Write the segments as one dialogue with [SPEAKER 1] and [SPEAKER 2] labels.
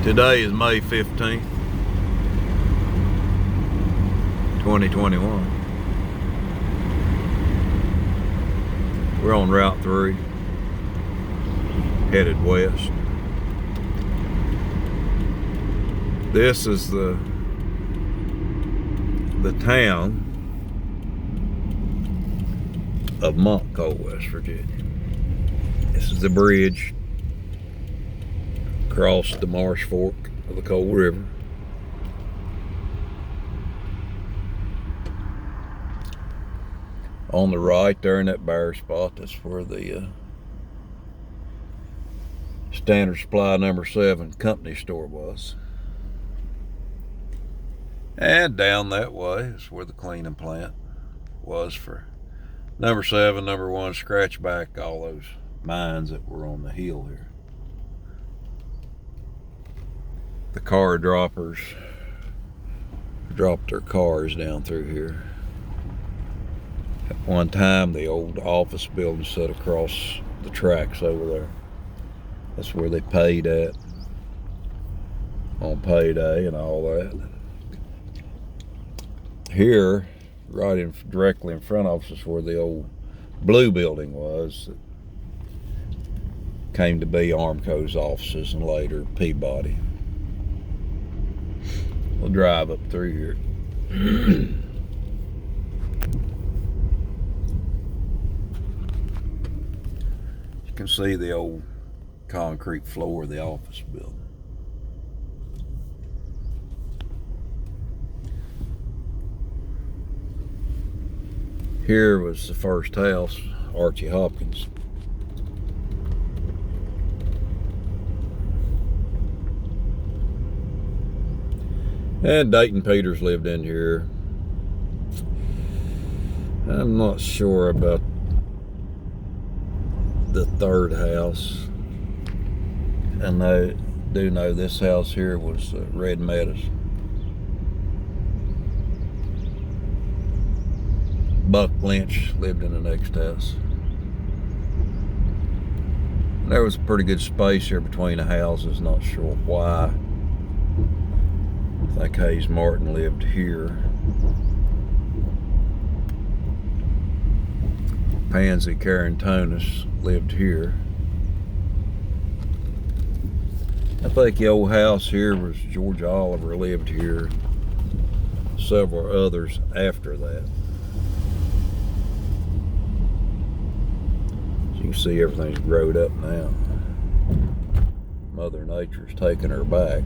[SPEAKER 1] Today is May 15th, 2021. We're on Route 3, headed west. This is the town of Montcoal, West Virginia. This is the bridge across the Marsh Fork of the Coal River. On the right there in that bare spot, that's where the Standard Supply No. 7 company store was. And down that way is where the cleaning plant was for No. 7, No. 1, scratch back all those mines that were on the hill here. The car droppers dropped their cars down through here. At one time, the old office building sat across the tracks over there. That's where they paid at on payday and all that. Here, directly in front of us, is where the old blue building was. It came to be Armco's offices and later Peabody. We'll drive up through here. You can see the old concrete floor of the office building. Here was the first house, Archie Hopkins. And Dayton Peters lived in here. I'm not sure about the third house. And I do know this house here was Red Meadows. Buck Lynch lived in the next house. There was a pretty good space here between the houses, not sure why. I think Hayes Martin lived here. Pansy Carantonis lived here. I think the old house here was George Oliver lived here. Several others after that. As you can see, everything's growed up now. Mother Nature's taking her back.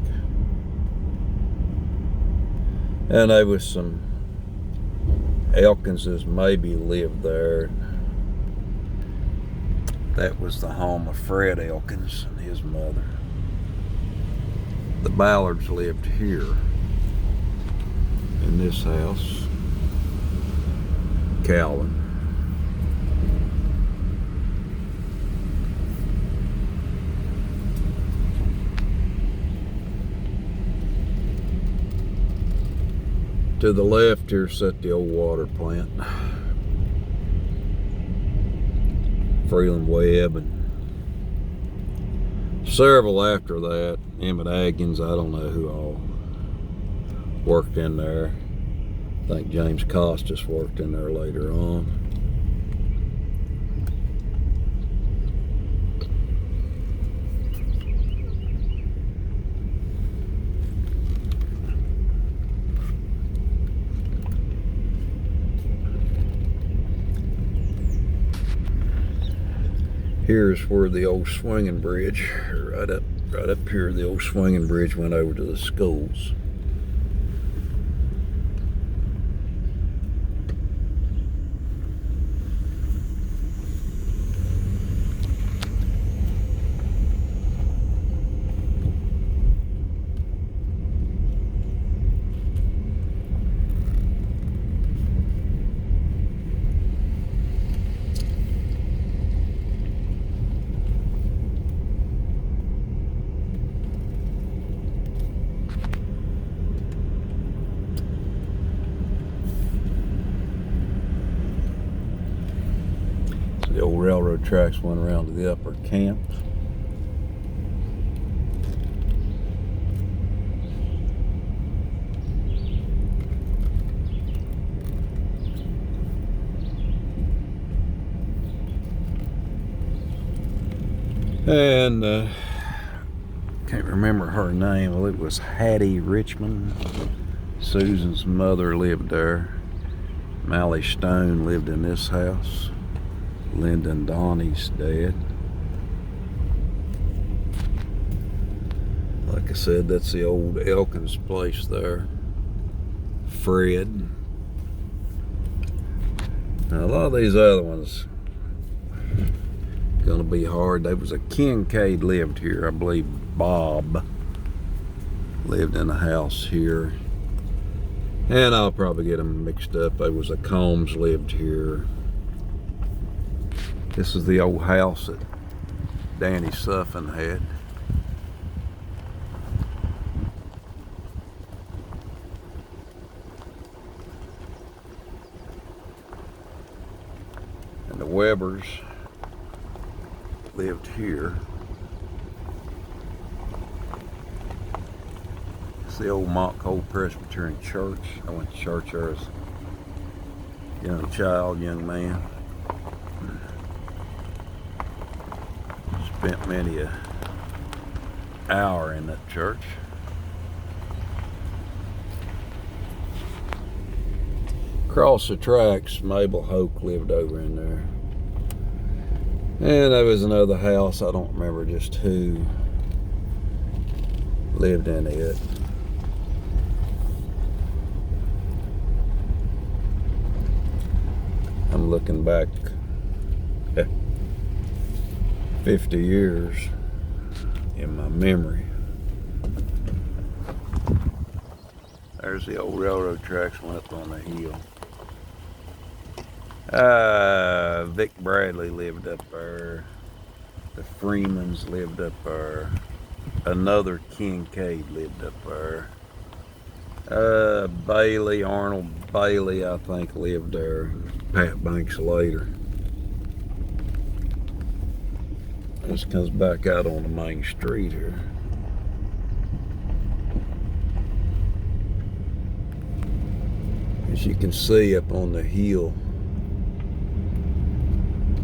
[SPEAKER 1] And there was some Elkinses maybe lived there. That was the home of Fred Elkins and his mother. The Ballards lived here in this house. Calvin. To the left here sat the old water plant. Freeland Webb and several after that. Emmett Aggins, I don't know who all worked in there. I think James Costas worked in there later on. Here's where the old swinging bridge, right up here, the old swinging bridge went over to the schools. The old railroad tracks went around to the upper camp. And can't remember her name. Well, it was Hattie Richmond. Susan's mother lived there. Mally Stone lived in this house. Lyndon Donnie's dad. Like I said, that's the old Elkins place there. Fred. Now, a lot of these other ones gonna be hard. There was a Kincaid lived here, I believe. Bob lived in a house here, and I'll probably get them mixed up. There was a Combs lived here. This is the old house that Danny Suffin had. And the Webbers lived here. It's the old Montcoal Presbyterian Church. I went to church there as a young child, young man. Spent many an hour in that church. Across the tracks, Mabel Hoke lived over in there. And there was another house, I don't remember just who lived in it. I'm looking back 50 years in my memory. There's the old railroad tracks went up on the hill. Vic Bradley lived up there. The Freemans lived up there. Another Kincaid lived up there. Bailey, Arnold Bailey, I think, lived there. Pat Banks later. This comes back out on the main street here. As you can see up on the hill,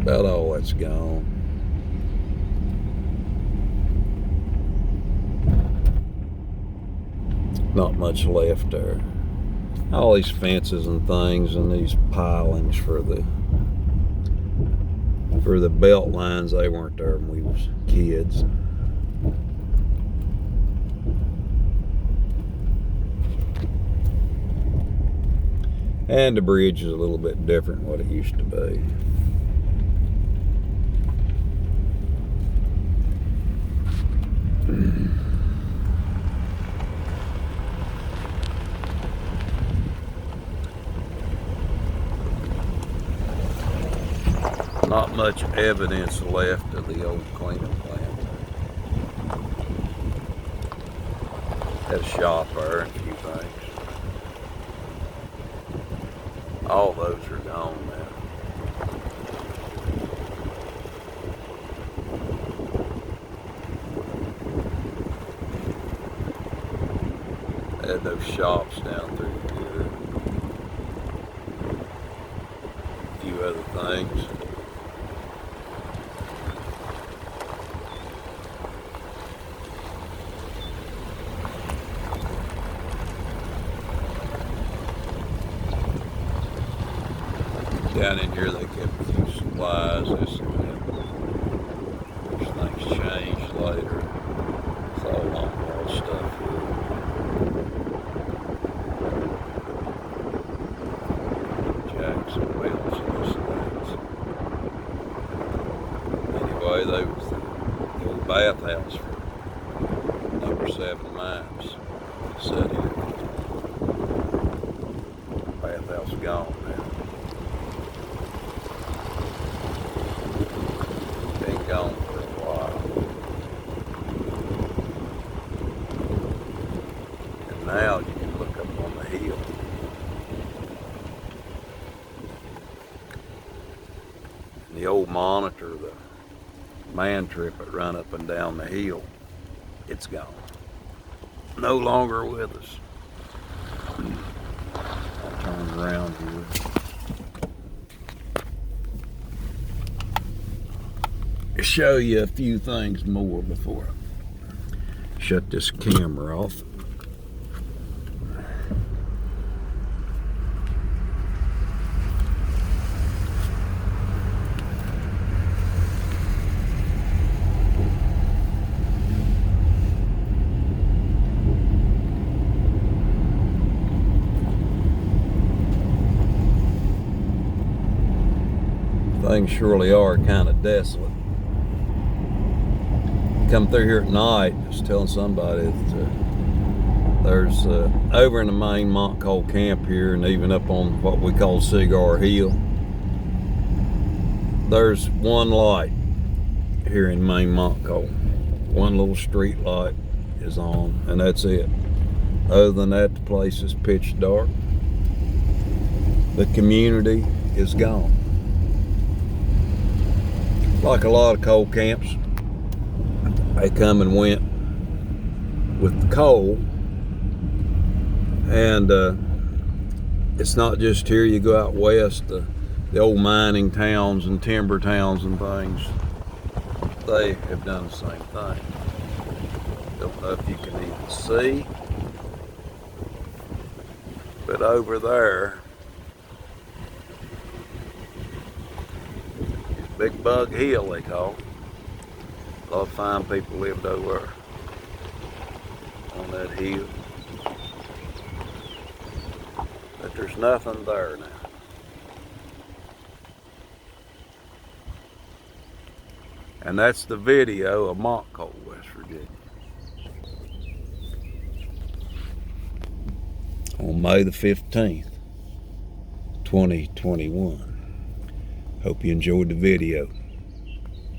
[SPEAKER 1] about all that's gone. Not much left there. All these fences and things and these pilings for the belt lines, they weren't there when we was kids. And the bridge is a little bit different than what it used to be. Not much evidence left of the old cleaning plant. Had a shop there and a few things. All those are gone now. Had those shops down through here. A few other things. Down in here they kept a few supplies. There's things changed later. It's all Montcoal stuff here. Jacks and wheels and those things. Anyway, they was the old bathhouse for number 7 Mines. Set here. Bathhouse gone now. Gone for a while. And now you can look up on the hill. And the old Monitor, the man trip that run up and down the hill, it's gone. No longer with us. I'll turn around here. show you a few things more before I shut this camera off. Things surely are kind of desolate. Come through here at night, just telling somebody that there's over in the main Montcoal camp here, and even up on what we call Cigar Hill, there's one light here in main Montcoal. One little street light is on, and that's it. Other than that, the place is pitch dark. The community is gone. Like a lot of coal camps, they come and went with the coal, and it's not just here. You go out west, the old mining towns and timber towns and things, they have done the same thing. Don't know if you can even see, but over there, Big Bug Hill, they call it. A lot of fine people lived over there on that hill. But there's nothing there now. And that's the video of Montcoal, West Virginia, on May the 15th, 2021. Hope you enjoyed the video.